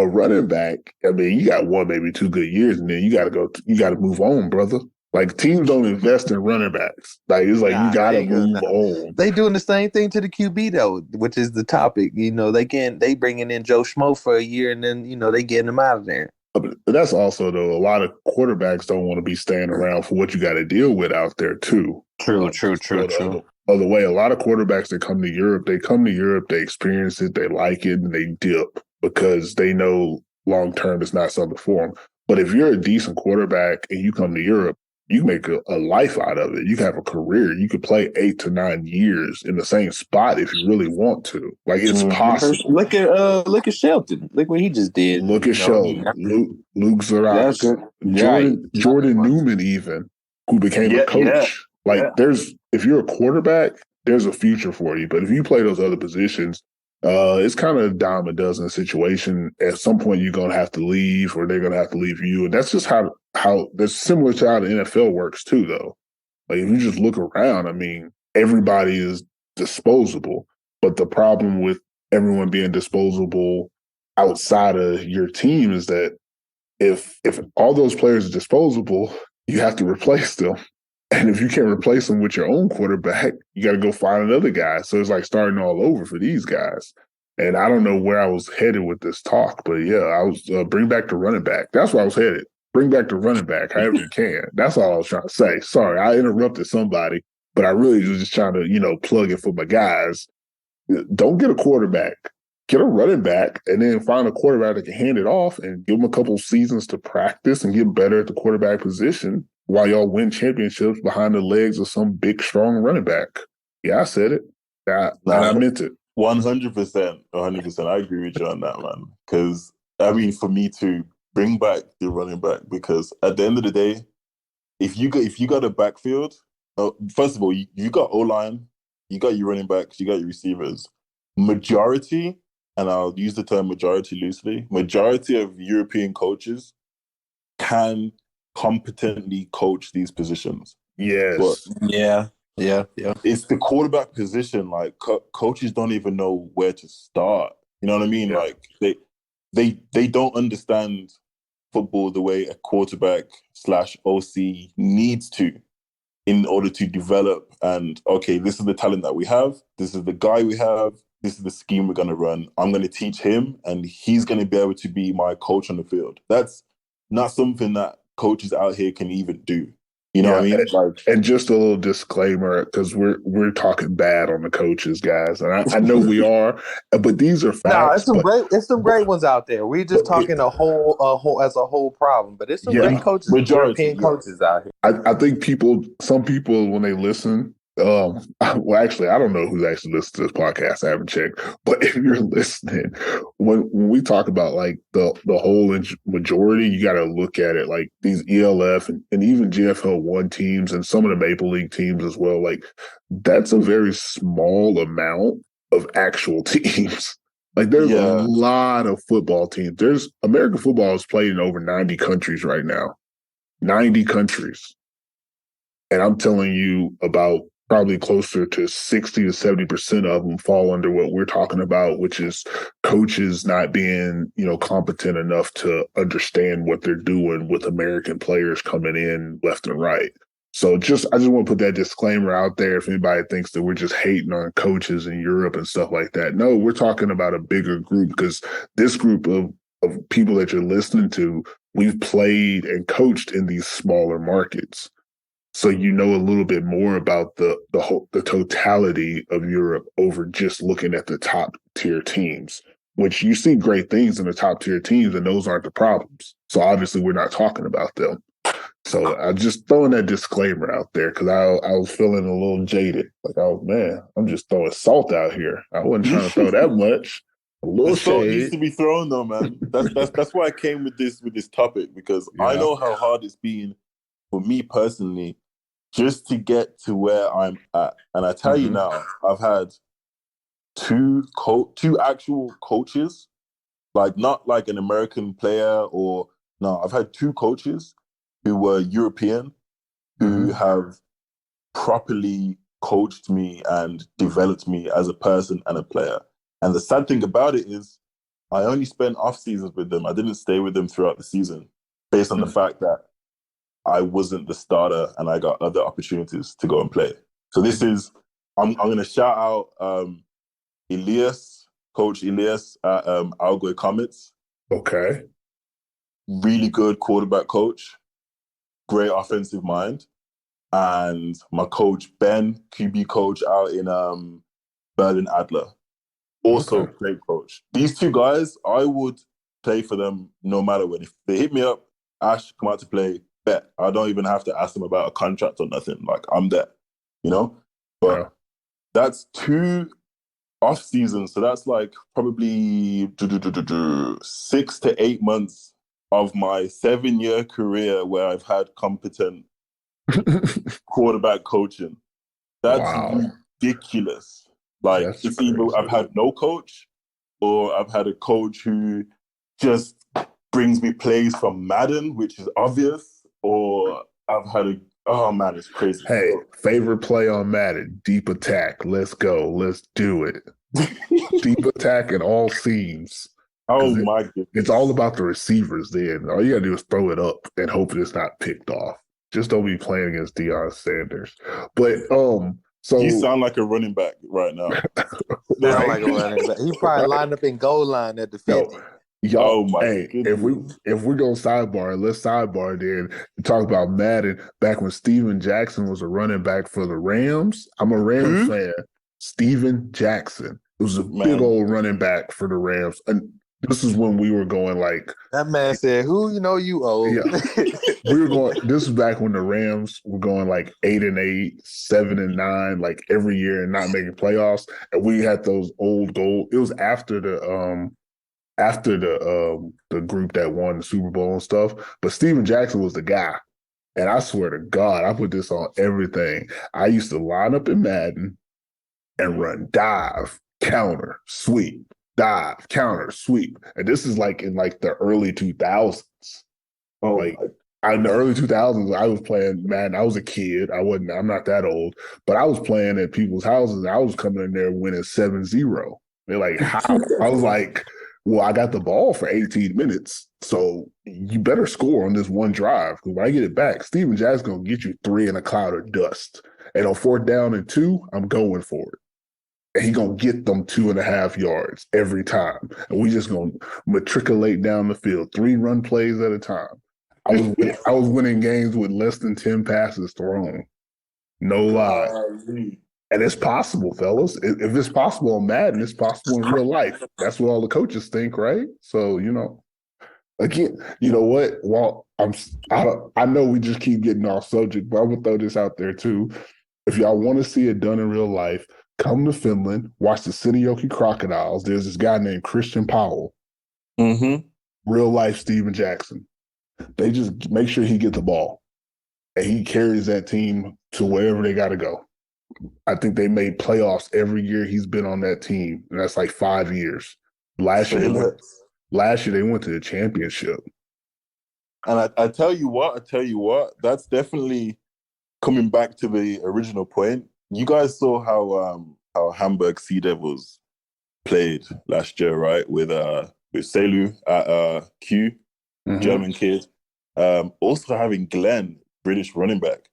running back. I mean, you got one, maybe 2 good years, and then you got to move on, brother. Like, teams don't invest in running backs. Like, it's like, you got to move on. They doing the same thing to the QB, though, which is the topic. They bringing in Joe Schmo for a year, and then, they getting him out of there. But that's also, though, a lot of quarterbacks don't want to be staying around for what you got to deal with out there, too. True. Other way, a lot of quarterbacks that come to Europe, they experience it, they like it, and they dip because they know long-term it's not something for them. But if you're a decent quarterback and you come to Europe, you make a life out of it. You can have a career. You could play 8 to 9 years in the same spot if you really want to. Like, it's possible. Look at Shelton. Look what he just did. Look at Shelton. Luke Zarate. Jordan Newman, even, who became a coach. If you're a quarterback, there's a future for you. But if you play those other positions, it's kind of a dime a dozen situation. At some point, you're going to have to leave, or they're going to have to leave you. And that's just how that's similar to how the NFL works too, though. Like, if you just look around, I mean, everybody is disposable. But the problem with everyone being disposable outside of your team is that if all those players are disposable, you have to replace them. And if you can't replace them with your own quarterback, you got to go find another guy. So it's like starting all over for these guys. And I don't know where I was headed with this talk, but yeah, I was bring back the running back. That's where I was headed. Bring back the running back, however you can. That's all I was trying to say. Sorry, I interrupted somebody, but I really was just trying to, plug it for my guys. Don't get a quarterback. Get a running back, and then find a quarterback that can hand it off and give them a couple seasons to practice and get better at the quarterback position while y'all win championships behind the legs of some big, strong running back. Yeah, I said it. And I meant it. 100%. 100%. I agree with you on that, man. Because, I mean, for me to bring back the running back, because at the end of the day, if you got a backfield, first of all, you got O-line, you got your running backs, you got your receivers. Majority, and I'll use the term majority loosely, majority of European coaches can competently coach these positions. Yes. But yeah. It's the quarterback position. Like, coaches don't even know where to start. You know what I mean? Yeah. Like, they don't understand football the way a quarterback / OC needs to in order to develop. And, okay, this is the talent that we have. This is the guy we have. This is the scheme we're going to run. I'm going to teach him, and he's going to be able to be my coach on the field. That's not something that coaches out here can even do. You know what I mean? And just a little disclaimer, because we're talking bad on the coaches, guys, and I know we are, but these are facts. It's some great ones out there. We're just talking a whole problem, but it's some great coaches, European coaches out here. I think some people, when they listen, well, actually, I don't know who's actually listening to this podcast. I haven't checked, but if you're listening, when we talk about like the whole majority, you got to look at it like these ELF and even GFL1 teams and some of the Maple League teams as well. Like, that's a very small amount of actual teams. Like, there's a lot of football teams. American football is played in over 90 countries right now. 90 countries. And I'm telling you about probably closer to 60 to 70% of them fall under what we're talking about, which is coaches not being, competent enough to understand what they're doing with American players coming in left and right. So I just want to put that disclaimer out there if anybody thinks that we're just hating on coaches in Europe and stuff like that. No, we're talking about a bigger group, because this group of people that you're listening to, we've played and coached in these smaller markets. So you know a little bit more about the totality of Europe over just looking at the top tier teams, which you see great things in the top tier teams, and those aren't the problems. So obviously we're not talking about them. So I'm just throwing that disclaimer out there because I was feeling a little jaded. Like, oh man, I'm just throwing salt out here. I wasn't trying to throw that much. A little The salt shade. needs to be thrown though, man. That's why I came with this topic, because I know how hard it's been for me personally just to get to where I'm at. And I tell you now, I've had two actual coaches, like not like an American player or no, I've had two coaches who were European who have properly coached me and developed me as a person and a player. And the sad thing about it is I only spent off seasons with them. I didn't stay with them throughout the season based on the fact that I wasn't the starter and I got other opportunities to go and play. So this is, I'm going to shout out Elias, Coach Elias at Algoy Comets. Okay. Really good quarterback coach, great offensive mind. And my coach, Ben, QB coach out in Berlin Adler. Also great coach. These two guys, I would play for them no matter what. If they hit me up, Ash, come out to play, bet. I don't even have to ask them about a contract or nothing. Like, I'm there, But that's 2 off seasons. So that's like probably 6 to 8 months of my 7-year career where I've had competent quarterback coaching. That's ridiculous. Like, it's either I've had no coach or I've had a coach who just brings me plays from Madden, which is obvious, or I've had oh man, it's crazy. Hey, favorite play on Madden, deep attack. Let's go. Let's do it. Deep attack in all seams. Oh my goodness. It's all about the receivers then. All you gotta do is throw it up and hope it's not picked off. Just don't be playing against Deion Sanders. But so you sound like a running back right now. Sound like a running back. He probably lined up in goal line at the 50. Y'all, if we're going let's sidebar then and talk about Madden back when Steven Jackson was a running back for the Rams. I'm a Rams fan. Steven Jackson. It was a big old running back for the Rams. And this is when we were going like that man said, "Who you old?" Yeah. We were going. This was back when the Rams were going like 8-8, 7-9, like every year and not making playoffs. And we had those old gold. It was after the group that won the Super Bowl and stuff. But Steven Jackson was the guy. And I swear to God, I put this on everything. I used to line up in Madden and run dive, counter, sweep, dive, counter, sweep. And this is like in like the early 2000s. In the early 2000s, I was playing Madden. I was a kid. I'm not that old, but I was playing at people's houses. And I was coming in there winning 7-0. They're like, how? I was like, well, I got the ball for 18 minutes, so you better score on this one drive. Because when I get it back, Steven Jackson's going to get you 3 in a cloud of dust. And on 4th down and 2, I'm going for it. And he's going to get them 2.5 yards every time. And we just going to matriculate down the field, 3 run plays at a time. I was winning games with less than 10 passes thrown. No lie. And it's possible, fellas. If it's possible on Madden, it's possible in real life. That's what all the coaches think, right? So, again, you know what? Well, I know we just keep getting off subject, but I'm going to throw this out there too. If y'all want to see it done in real life, come to Finland, watch the Seinäjoki Crocodiles. There's this guy named Christian Powell. Real life Steven Jackson. They just make sure he gets the ball. And he carries that team to wherever they got to go. I think they made playoffs every year he's been on that team. And that's like 5 years. Last year they went to the championship. And I tell you what, that's definitely coming back to the original point, you guys saw how Hamburg Sea Devils played last year, right? With Selu at Q, German kid. Also having Glenn, British running back,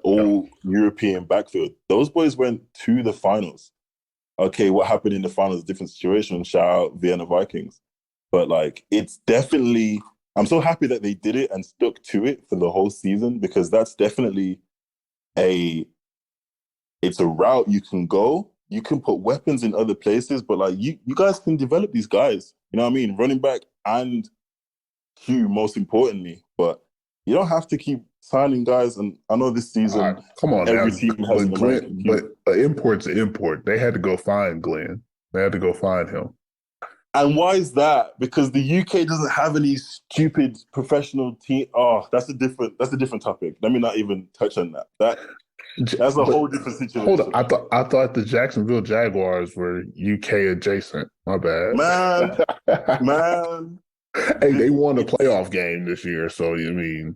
all European backfield. Those boys went to the finals. Okay, what happened in the finals? Different situation. Shout out Vienna Vikings. But like, it's definitely. I'm so happy that they did it and stuck to it for the whole season, because that's definitely it's a route you can go. You can put weapons in other places, but like you guys can develop these guys. You know what I mean? Running back and Q, most importantly. But you don't have to keep signing guys. And I know this season, come on, every now. team has an Glenn, American Q. but import's an import. They had to go find Glenn. They had to go find him. And why is that? Because the UK doesn't have any stupid professional team. Oh, that's a different topic. Let me not even touch on that. That's a whole different situation. Hold on. I thought the Jacksonville Jaguars were UK adjacent. My bad. Man. Hey, they won a playoff game this year, so you mean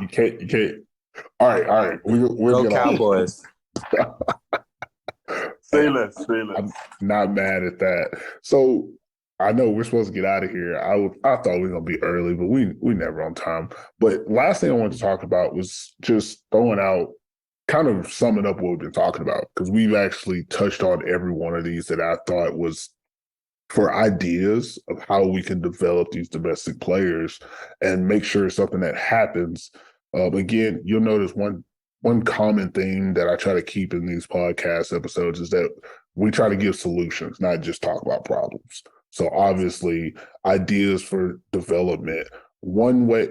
you can't. All right. We're Cowboys. Say less. I'm not mad at that. So I know we're supposed to get out of here. I thought we were gonna be early, but we never on time. But last thing I wanted to talk about was just throwing out, kind of summing up what we've been talking about, because we've actually touched on every one of these that I thought was for ideas of how we can develop these domestic players and make sure it's something that happens. Again, you'll notice one common theme that I try to keep in these podcast episodes is that we try to give solutions, not just talk about problems. So obviously, ideas for development. One way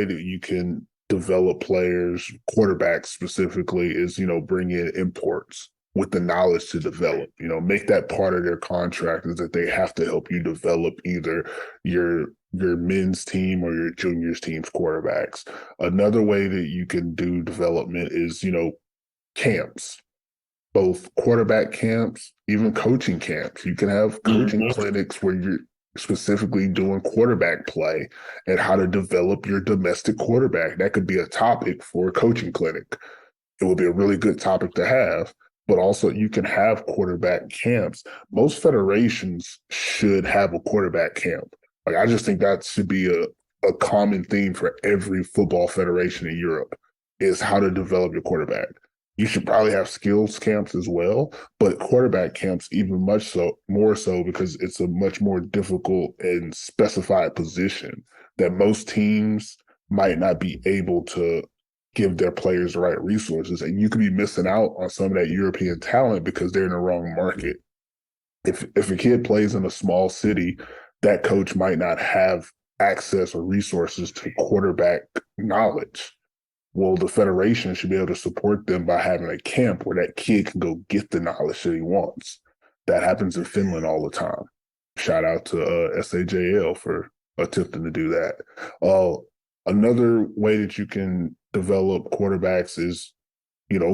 that you can develop players, quarterbacks specifically, is, bring in imports with the knowledge to develop. Make that part of their contract, is that they have to help you develop either your men's team or your juniors team's quarterbacks. Another way that you can do development is, camps, both quarterback camps, even coaching camps. You can have coaching clinics where you're specifically doing quarterback play and how to develop your domestic quarterback. That could be a topic for a coaching clinic. It would be a really good topic to have. But also, you can have quarterback camps. Most federations should have a quarterback camp. Like, I just think that should be a common theme for every football federation in Europe, is how to develop your quarterback. You should probably have skills camps as well, but quarterback camps even more so, because it's a much more difficult and specified position that most teams might not be able to give their players the right resources. And you could be missing out on some of that European talent because they're in the wrong market. If a kid plays in a small city, that coach might not have access or resources to quarterback knowledge. Well, the federation should be able to support them by having a camp where that kid can go get the knowledge that he wants. That happens in Finland all the time. Shout out to SAJL for attempting to do that. Another way that you can develop quarterbacks is,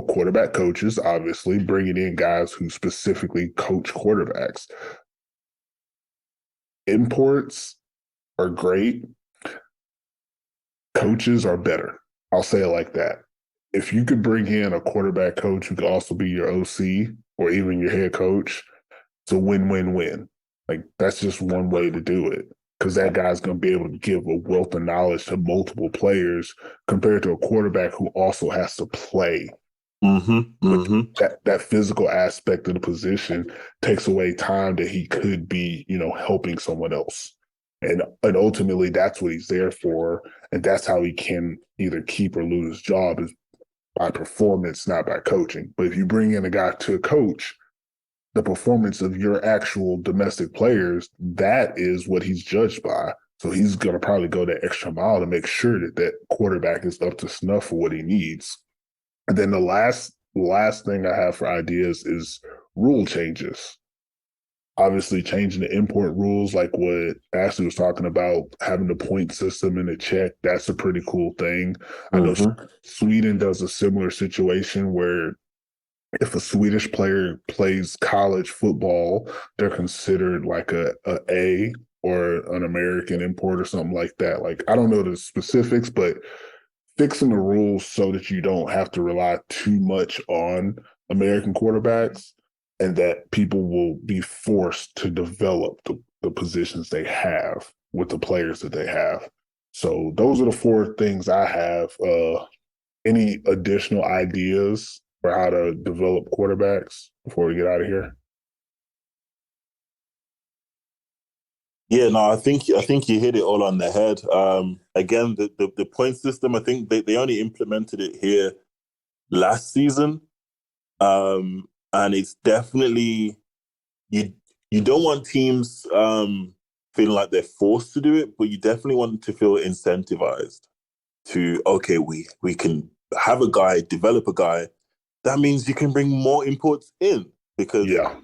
quarterback coaches, obviously, bringing in guys who specifically coach quarterbacks. Imports are great. Coaches are better. I'll say it like that. If you could bring in a quarterback coach who could also be your OC or even your head coach, it's a win-win-win. Like, that's just one way to do it, because that guy's going to be able to give a wealth of knowledge to multiple players compared to a quarterback who also has to play. That physical aspect of the position takes away time that he could be, helping someone else. And ultimately, that's what he's there for. And that's how he can either keep or lose his job, is by performance, not by coaching. But if you bring in a guy to coach, the performance of your actual domestic players, that is what he's judged by. So he's going to probably go that extra mile to make sure that that quarterback is up to snuff for what he needs. And then the last thing I have for ideas is rule changes. Obviously, changing the import rules, like what Ashley was talking about, having the point system in the check, that's a pretty cool thing. I know Sweden does a similar situation where if a Swedish player plays college football, they're considered like a or an American import or something like that. Like, I don't know the specifics, but fixing the rules so that you don't have to rely too much on American quarterbacks and that people will be forced to develop the positions they have with the players that they have. So those are the four things I have. Any additional ideas for how to develop quarterbacks before we get out of here? Yeah, no, I think you hit it all on the head. Again, the point system, I think they only implemented it here last season. And it's definitely you don't want teams feeling like they're forced to do it, but you definitely want them to feel incentivized to, okay, we can have a guy, develop a guy. That means you can bring more imports in because Yeah.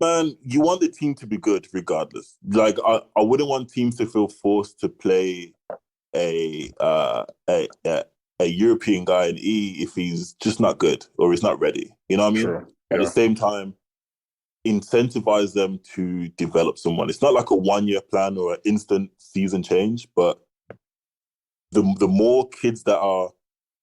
man, you want the team to be good regardless. Like I wouldn't want teams to feel forced to play a European guy in E if he's just not good or he's not ready. You know what I mean? Sure. At the Yeah. same time, incentivize them to develop someone. It's not like a 1-year plan or an instant season change, but the more kids that are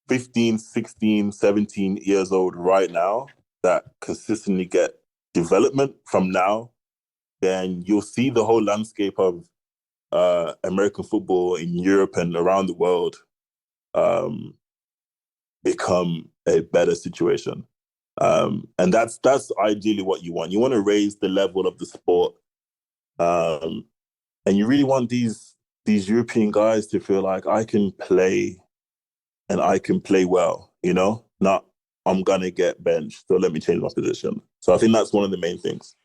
15, 16, 17 years old right now that consistently get development from now, then you'll see the whole landscape of American football in Europe and around the world become a better situation. And that's ideally what you want. You want to raise the level of the sport. And you really want these European guys to feel like I can play and I can play well, you know? Not I'm gonna get benched, so let me change my position. So I think that's one of the main things.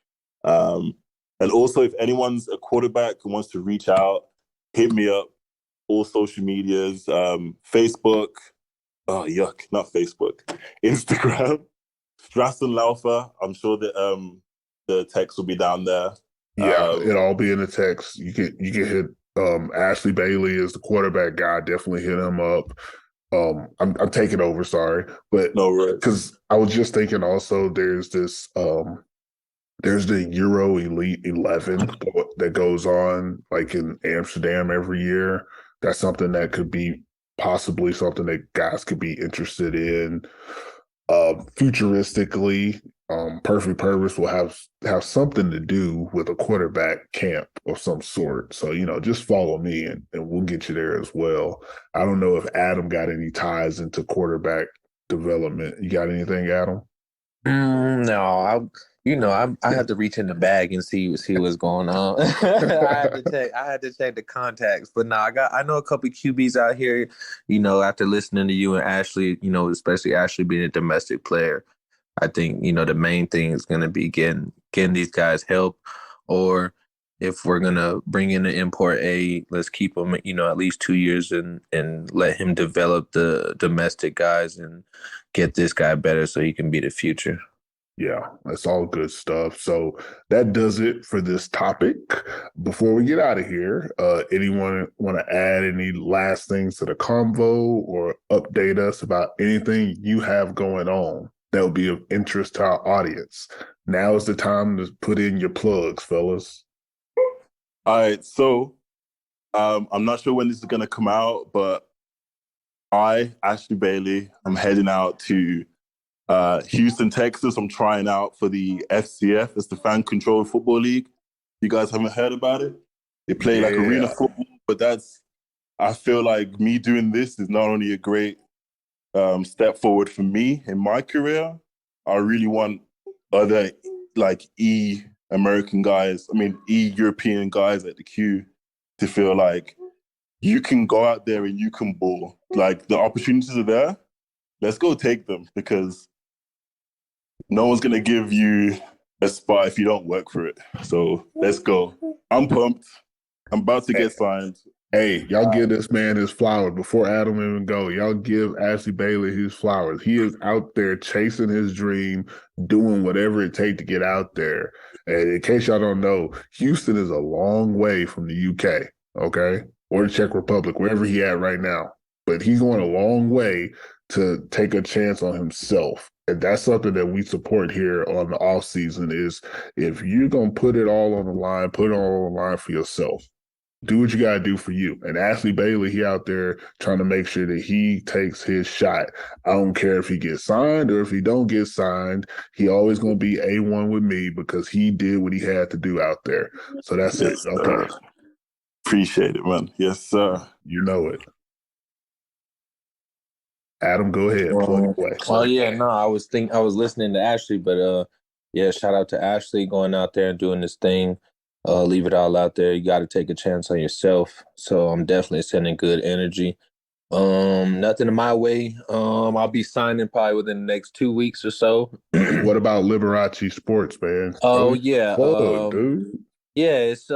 And also, if anyone's a quarterback who wants to reach out, hit me up. All social medias, Facebook. Oh yuck, not Facebook. Instagram. Strasson Laufer. I'm sure that the text will be down there. Yeah, it'll all be in the text. You can hit Ashley Bailey is the quarterback guy. Definitely hit him up. I'm taking over, sorry. But no worries. Because I was just thinking also there's this there's the Euro Elite 11 that goes on like in Amsterdam every year. That's something that could be possibly something that guys could be interested in. Futuristically, Perfect Pervis will have something to do with a quarterback camp of some sort. So, just follow me and we'll get you there as well. I don't know if Adam got any ties into quarterback development. You got anything, Adam? No, I had to reach in the bag and see what's going on. I had to check the contacts, but no, I know a couple of QBs out here. After listening to you and Ashley, especially Ashley being a domestic player, I think the main thing is going to be getting these guys help, or if we're gonna bring in an import let's keep him at least 2 years and let him develop the domestic guys and get this guy better so he can be the future. Yeah, that's all good stuff. So that does it for this topic. Before we get out of here, anyone want to add any last things to the convo or update us about anything you have going on that would be of interest to our audience? Now is the time to put in your plugs, fellas. All right, so I'm not sure when this is gonna come out, but Ashley Bailey, I'm heading out to Houston, Texas. I'm trying out for the FCF. It's the Fan Controlled Football League. You guys haven't heard about it? They play like arena football, but I feel like me doing this is not only a great step forward for me in my career. I really want other like European guys at the Q to feel like you can go out there and you can ball. Like the opportunities are there. Let's go take them because no one's going to give you a spot if you don't work for it. So let's go. I'm pumped. I'm about to get signed. Hey, y'all give this man his flowers before Adam even go. Y'all give Ashley Bailey his flowers. He is out there chasing his dream, doing whatever it takes to get out there. And in case y'all don't know, Houston is a long way from the UK, okay? Or the Czech Republic, wherever he at right now. But he's going a long way to take a chance on himself. And that's something that we support here on the off season is if you're going to put it all on the line, put it all on the line for yourself. do what you got to do for you. And Ashley Bailey, he out there trying to make sure that he takes his shot. I don't care if he gets signed or if he don't get signed. He always going to be A1 with me because he did what he had to do out there. So that's it. Okay. Appreciate it, man. Yes, sir. You know it. Adam, go ahead. Plug away. Oh yeah, no, I was listening to Ashley, but yeah, shout out to Ashley going out there and doing this thing. Leave it all out there. You got to take a chance on yourself. So I'm definitely sending good energy. Nothing in my way. I'll be signing probably within the next 2 weeks or so. What about Liberachi Sports, man? Oh yeah, dude. Yeah, it's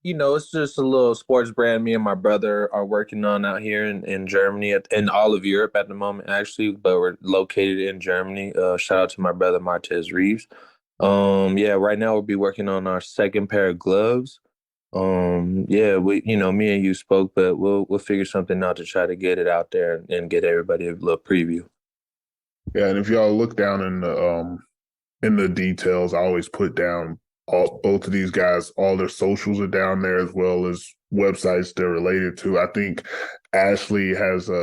it's just a little sports brand me and my brother are working on out here in Germany and all of Europe at the moment, actually, but we're located in Germany. Shout out to my brother Martez Reeves. Yeah, right now we'll be working on our second pair of gloves. Yeah, me and you spoke, but we'll figure something out to try to get it out there and get everybody a little preview. Yeah, and if y'all look down in the details, I always put down both of these guys, all their socials are down there as well as websites they're related to. I think Ashley has a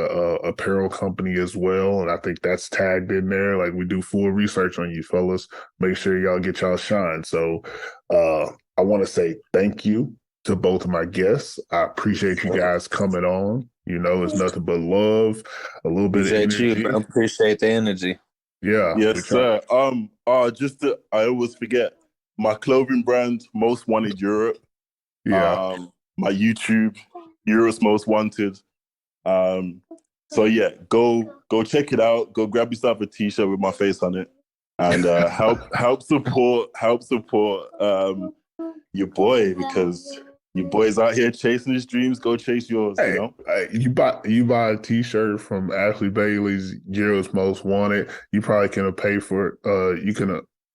apparel company as well, and I think that's tagged in there. Like, we do full research on you fellas. Make sure y'all get y'all shine. So I want to say thank you to both of my guests. I appreciate you guys coming on. It's nothing but love, a little bit of energy. I appreciate the energy. Yeah. Yes, sir. I always forget my clothing brand, Most Wanted Europe. Yeah. My YouTube, Europe's Most Wanted. So yeah, go check it out. Go grab yourself a t-shirt with my face on it, and help support your boy, because your boy's out here chasing his dreams. Go chase yours. Hey, you buy a t-shirt from Ashley Bailey's Europe's Most Wanted. You probably can pay for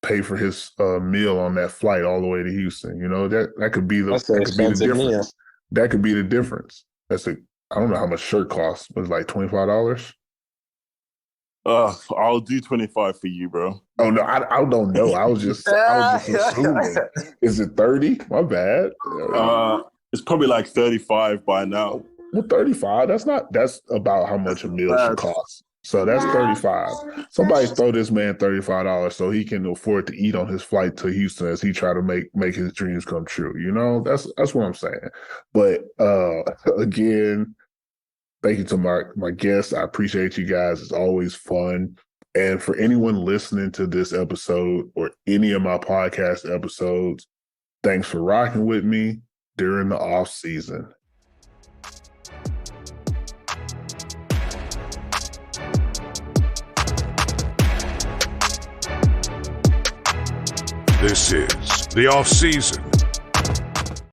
pay for his meal on that flight all the way to Houston. That could be the difference. Meal. That could be the difference. I don't know how much shirt costs, but it's like $25. I'll do 25 for you, bro. Oh no, I don't know. I was just assuming. Is it 30? My bad. It's probably like 35 by now. Well, 35. That's about how much a meal should cost. So that's 35. Somebody throw this man $35 so he can afford to eat on his flight to Houston as he try to make his dreams come true. That's what I'm saying. But again, thank you to my guests. I appreciate you guys. It's always fun. And for anyone listening to this episode or any of my podcast episodes, thanks for rocking with me during the off season. This is the off season